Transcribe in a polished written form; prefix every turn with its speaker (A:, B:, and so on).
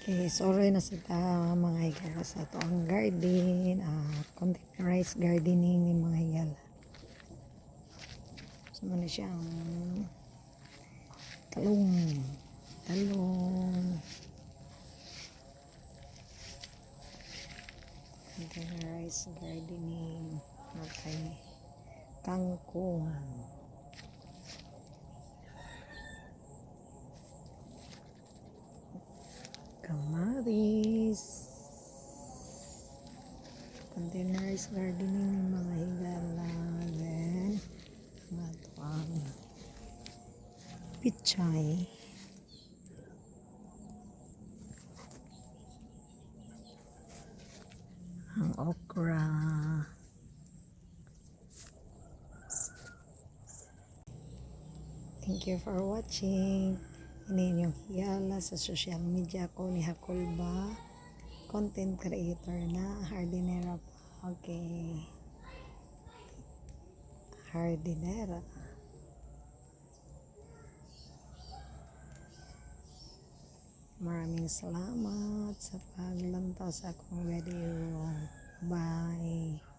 A: Okay, sorry na sa ta mga higala sa ito ang garden, containerized gardening ni mga higala. So, na siyang talong, containerized gardening, okay, kangkong, kamaris, containerized gardening ng mga higala, then ang pichay, ang okra, thank you for watching. Ini yung higala sa social media ko ni Hakulba, content creator na hardinera pa. Okay, hardinera. Maraming salamat sa paglantaw sa akong video. Bye.